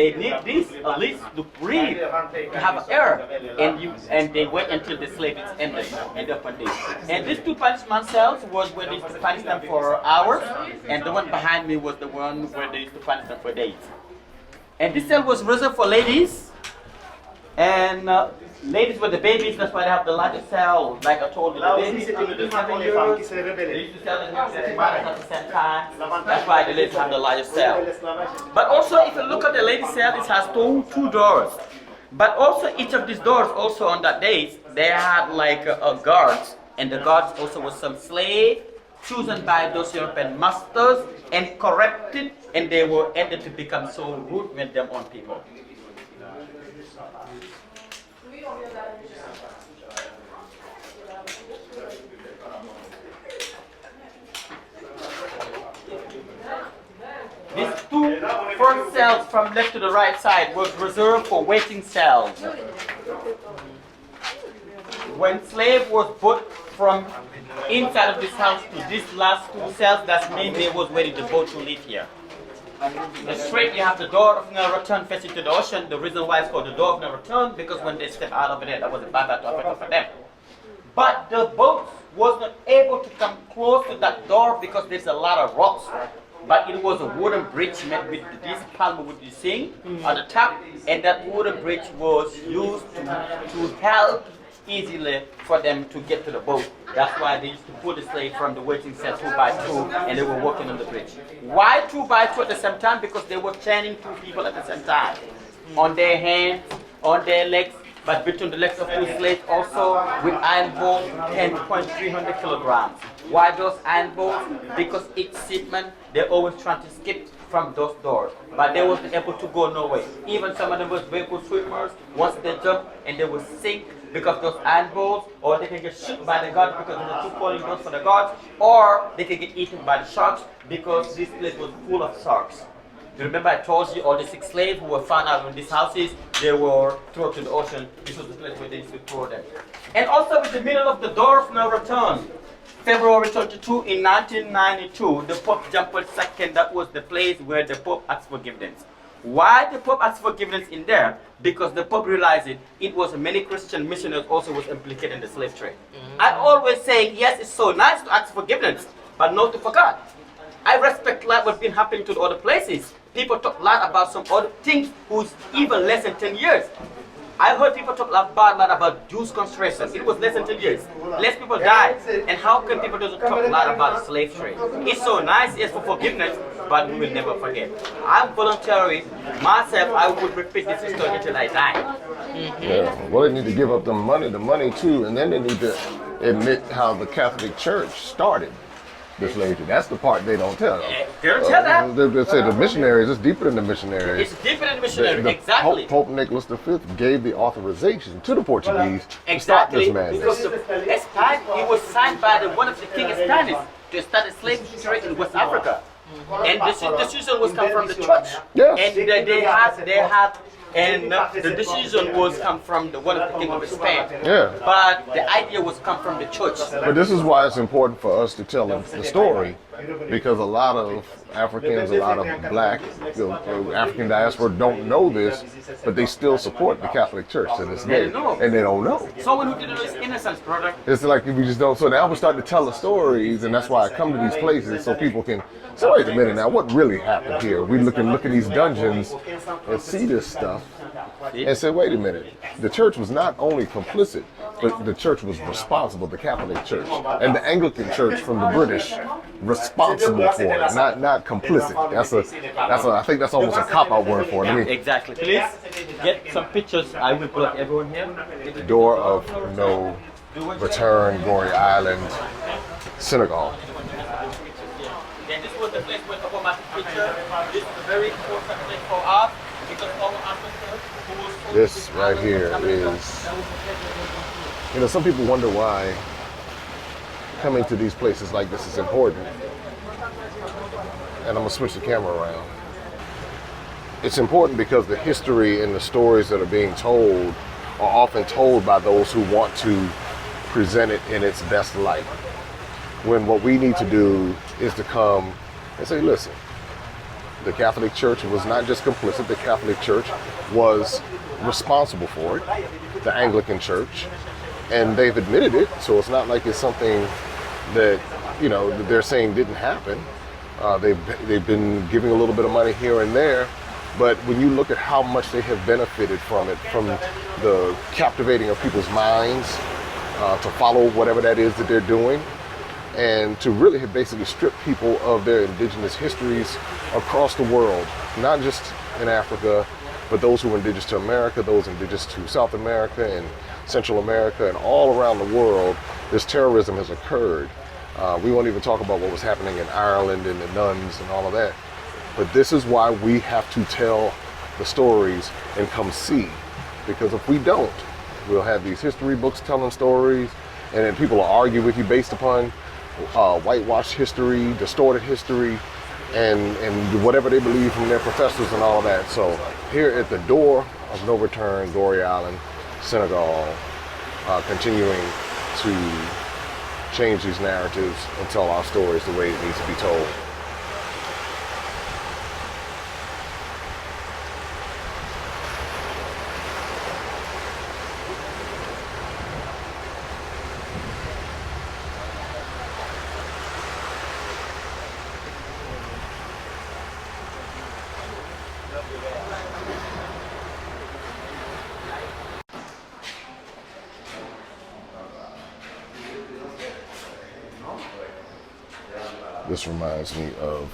They need this at least to breathe, to have air, and they wait until the slave is ended, end of a day. And these two punishment cells was where they used to punish them for hours, and the one behind me was the one where they used to punish them for days. And this cell was reserved for ladies, and ladies were the babies. That's why they have the largest cell. Like I told you, the babies under the 7 years, they used to sell them at the same time. That's why the ladies have the largest cell. But also, if you look at the ladies' cell, it has two doors. But also, each of these doors, also on that day, they had like guards, and the guards also was some slave chosen by those European masters and corrected, and they were ended to become so rude with them on people. These two first cells from left to the right side was reserved for waiting cells. When slave was put from inside of this house to these last two cells, that means they was ready to boat to live here. The straight you have the door of no return facing to the ocean. The reason why it's called the door of no return, because when they step out of it, that was a bad to Africa for them. But the boat was not able to come close to that door because there's a lot of rocks. But it was a wooden bridge made with this palm wood you see on the top, and that wooden bridge was used to help easily for them to get to the boat. That's why they used to pull the slave from the waiting cell 2 by 2, and they were walking on the bridge. Why 2 by 2 at the same time? Because they were chaining 2 people at the same time. On their hands, on their legs, but between the legs of 2 slaves also with iron bolts, 10.300 kilograms. Why those iron bolts? Because each shipment, they always trying to skip from those doors, but they wasn't able to go nowhere. Even some of them was very good swimmers. Once they jump and they will sink because those iron bolts, or they can get shot by the guards because there's 2 falling doors for the guards, or they can get eaten by the sharks because this place was full of sharks. You remember I told you all the 6 slaves who were found out in these houses, they were thrown to the ocean. This was the place where they used to throw them. And also in the middle of the door of no return, February 22 in 1992, the Pope John Paul II, that was the place where the Pope asked forgiveness. Why the Pope asked forgiveness in there? Because the Pope realized it was many Christian missionaries also was implicated in the slave trade. I always say, yes, it's so nice to ask forgiveness, but not to forget. I respect like what's been happening to the other places. People talk a lot about some other things who's even less than 10 years. I heard people talk a lot about Jews concentration. It was less than 10 years. Less people died. And how can people doesn't talk a lot about slave trade? It's so nice, yes, for forgiveness, but we will never forget. I'm voluntary. Myself, I would repeat this story until I die. Yeah. Well, they need to give up the money too, and then they need to admit how the Catholic Church started the slavery. That's the part they don't tell. They don't tell that. They say the missionaries, it's deeper than the missionaries. It's deeper than the missionaries, exactly. Pope Nicolas V gave the authorization to the Portuguese to start this madness. Because it was signed by one of the King Spanish to start a slave trade in West Africa. And this decision was come from the church. Yes. And they had and the decision was come from one of the king of Spain. Yeah. But the idea was come from the church. But this is why it's important for us to tell the story, because a lot of Africans, a lot of black African diaspora don't know this, but they still support the Catholic Church to this day, and they don't know. Someone who didn't know is innocence, brother. It's like we just don't. So now we're starting to tell the stories, and that's why I come to these places so people can. So wait a minute now, what really happened here? We look at these dungeons and see this stuff, and say, wait a minute, the church was not only complicit, but the church was responsible. The Catholic Church and the Anglican Church from the British responsible for it, not complicit. I think that's almost a cop-out word for it. I mean, exactly. Please get some pictures. I will put everyone here. Door of No Return, Glory Island, Senegal. And this was the place where Obama took picture. This is a very important place for us because our Africans who was this right here is, you know, some people wonder why coming to these places like this is important. And I'm gonna switch the camera around. It's important because the history and the stories that are being told are often told by those who want to present it in its best light. When what we need to do is to come and say, listen, The Catholic Church was not just complicit, the Catholic Church was responsible for it, the Anglican Church, and they've admitted it, so it's not like it's something that, they're saying didn't happen. They've been giving a little bit of money here and there, but when you look at how much they have benefited from it, from the captivating of people's minds, to follow whatever that is that they're doing, and to really have basically stripped people of their indigenous histories across the world, not just in Africa, but those who are indigenous to America, those indigenous to South America and Central America, and all around the world, this terrorism has occurred. We won't even talk about what was happening in Ireland and the nuns and all of that. But this is why we have to tell the stories and come see. Because if we don't, we'll have these history books telling stories, and then people will argue with you based upon whitewashed history, distorted history, and whatever they believe from their professors and all of that. So here at the door of no return, Goree Island, Senegal, continuing to change these narratives and tell our stories the way it needs to be told. This reminds me of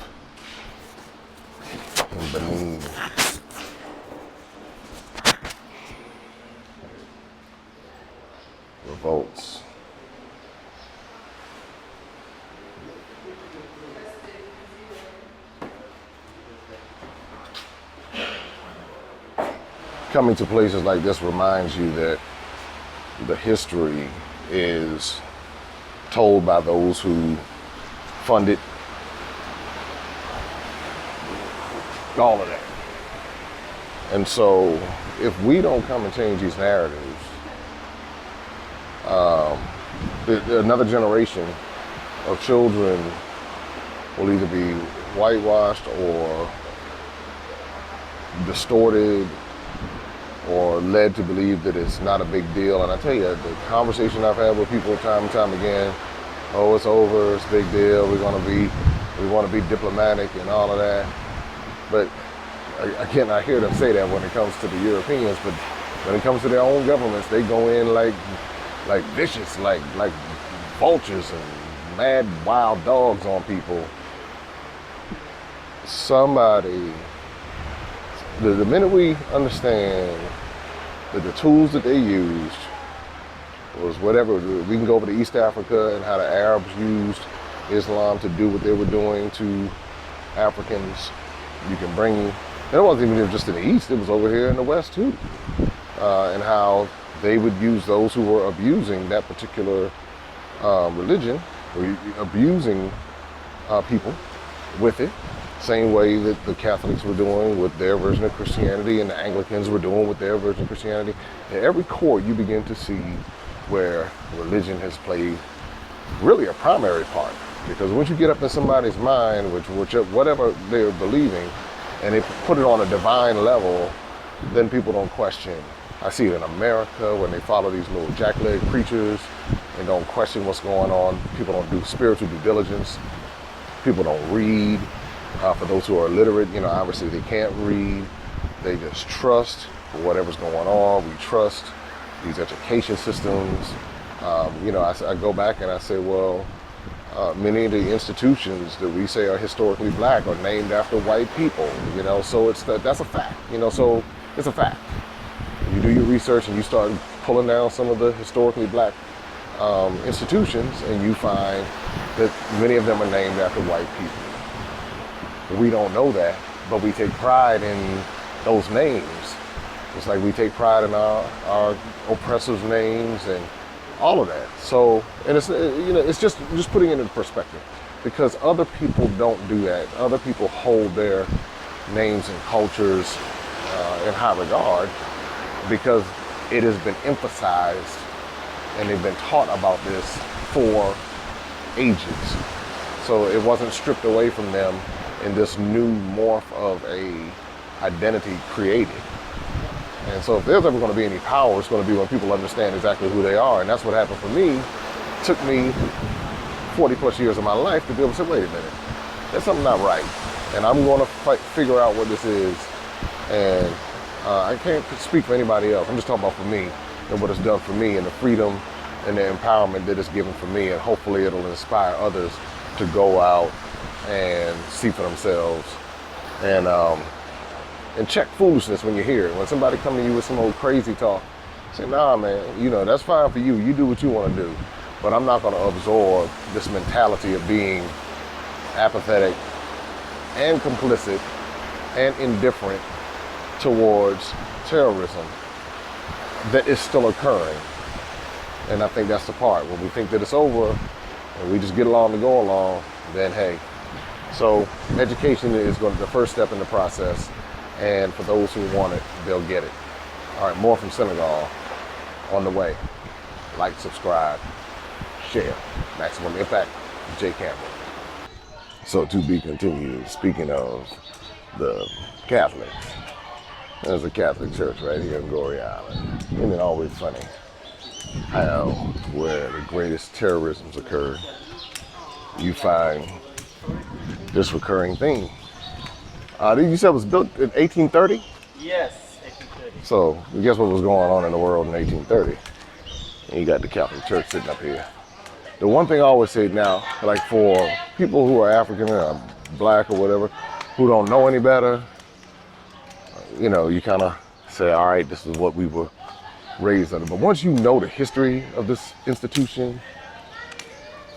in Benin, revolts. Coming to places like this reminds you that the history is told by those who funded all of that. And so if we don't come and change these narratives, another generation of children will either be whitewashed or distorted or led to believe that it's not a big deal. And I tell you, the conversation I've had with people time and time again, oh, it's over, it's a big deal, we want to be diplomatic and all of that. But I cannot hear them say that when it comes to the Europeans, but when it comes to their own governments, they go in like vicious, like vultures and mad wild dogs on people. The minute we understand that the tools that they used was whatever, we can go over to East Africa and how the Arabs used Islam to do what they were doing to Africans. You can bring, and it wasn't even just in the East, it was over here in the West too. And how they would use those who were abusing that particular religion, or abusing people with it. Same way that the Catholics were doing with their version of Christianity and the Anglicans were doing with their version of Christianity. In every court you begin to see where religion has played really a primary part. Because once you get up in somebody's mind, whatever they're believing, and they put it on a divine level, then people don't question. I see it in America when they follow these little jackleg preachers and don't question what's going on. People don't do spiritual due diligence. People don't read. For those who are illiterate, obviously they can't read. They just trust whatever's going on. We trust these education systems. I go back and I say, well, many of the institutions that we say are historically black are named after white people, so that's a fact, so it's a fact. You do your research and you start pulling down some of the historically black institutions, and you find that many of them are named after white people. We don't know that, but we take pride in those names. It's like we take pride in our oppressors' names and all of that. So, and it's just putting it in perspective, because other people don't do that. Other people hold their names and cultures in high regard because it has been emphasized and they've been taught about this for ages. So it wasn't stripped away from them in this new morph of a identity created. And so if there's ever going to be any power, it's going to be when people understand exactly who they are. And that's what happened for me. It took me 40 plus years of my life to be able to say, wait a minute, there's something not right. And I'm going to figure out what this is. And I can't speak for anybody else. I'm just talking about for me and what it's done for me and the freedom and the empowerment that it's given for me. And hopefully it'll inspire others to go out and see for themselves. And check foolishness when you hear it. When somebody come to you with some old crazy talk, say, nah, man, you know, that's fine for you. You do what you want to do. But I'm not going to absorb this mentality of being apathetic and complicit and indifferent towards terrorism that is still occurring. And I think that's the part. When we think that it's over and we just get along to go along, then hey. So education is going to be the first step in the process. And for those who want it, they'll get it. All right, more from Senegal on the way. Like, subscribe, share. Maximum Impact, Jay Campbell. So to be continued, speaking of the Catholics, there's a Catholic church right here in Goree Island. Isn't it always funny how where the greatest terrorisms occur, you find this recurring theme. You said it was built in 1830? Yes, 1830. So guess what was going on in the world in 1830? And you got the Catholic Church sitting up here. The one thing I always say now, like for people who are African or black or whatever, who don't know any better, you know, you kind of say, all right, this is what we were raised under. But once you know the history of this institution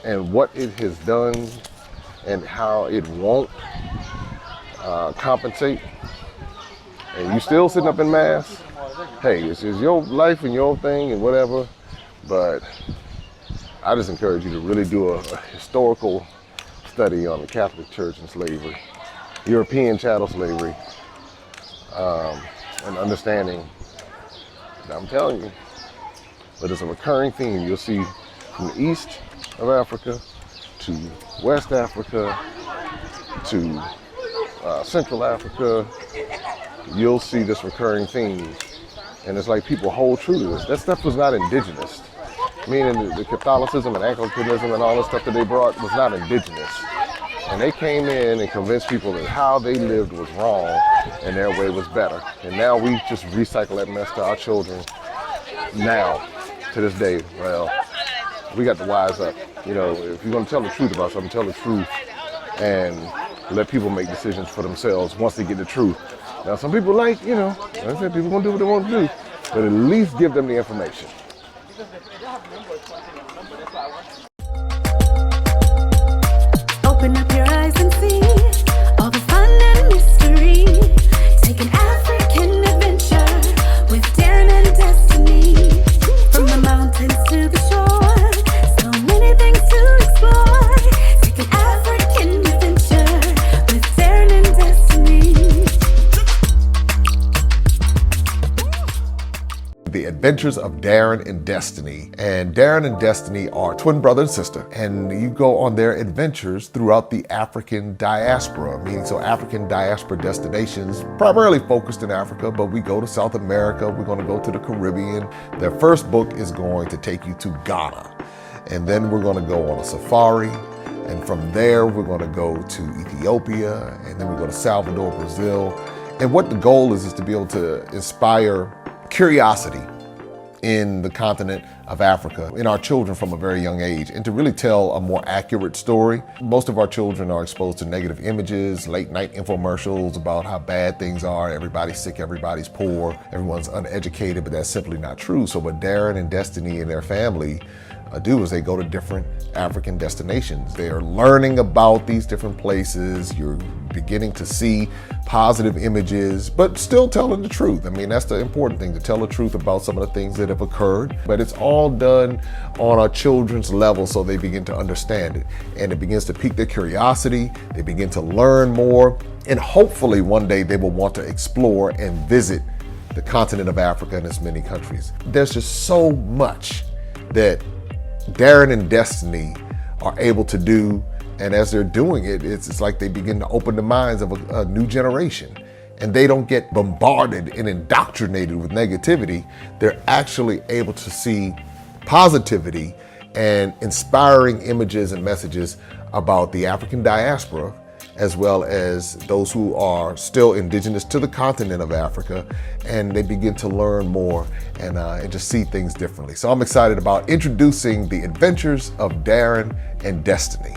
and what it has done and how it won't compensate, and you still sitting up in mass, hey, it's your life and your thing and whatever, but I just encourage you to really do a historical study on the Catholic Church and slavery, European chattel slavery, and understanding, I'm telling you, but it's a recurring theme you'll see from the east of Africa to West Africa to Central Africa. You'll see this recurring theme, and it's like people hold true to this. That stuff was not indigenous, meaning the Catholicism and Anglicanism and all the stuff that they brought was not indigenous. And they came in and convinced people that how they lived was wrong and their way was better. And now we just recycle that mess to our children now, to this day. Well, we got to wise up. You know, if you're going to tell the truth about something, tell the truth and let people make decisions for themselves once they get the truth. Now, some people like, you know, like I said, people going to do what they want to do, but at least give them the information. Open up your eyes and see all the fun and mystery. Take an African adventure with daring and destiny. From the mountains to the shore, so many things to explore. Take an African adventure with daring and destiny. The Adventures of Darren and Destiny. And Darren and Destiny are twin brother and sister, and you go on their adventures throughout the African diaspora, meaning so African diaspora destinations, primarily focused in Africa, but we go to South America, we're going to go to the Caribbean. Their first book is going to take you to Ghana, and then we're going to go on a safari, and from there we're going to go to Ethiopia, and then we go to Salvador, Brazil. And what the goal is to be able to inspire curiosity in the continent of Africa, in our children from a very young age, and to really tell a more accurate story. Most of our children are exposed to negative images, late night infomercials about how bad things are, everybody's sick, everybody's poor, everyone's uneducated, but that's simply not true. So what Darren and Destiny and their family do is they go to different African destinations. They are learning about these different places. You're beginning to see positive images, but still telling the truth. I mean, that's the important thing, to tell the truth about some of the things that have occurred. But it's all done on our children's level so they begin to understand it. And it begins to pique their curiosity. They begin to learn more. And hopefully one day they will want to explore and visit the continent of Africa and its many countries. There's just so much that Darren and Destiny are able to do And as they're doing it, it's like they begin to open the minds of a new generation. And they don't get bombarded and indoctrinated with negativity. They're actually able to see positivity and inspiring images and messages about the African diaspora, as well as those who are still indigenous to the continent of Africa, and they begin to learn more and just see things differently. So I'm excited about introducing the adventures of Darren and Destiny.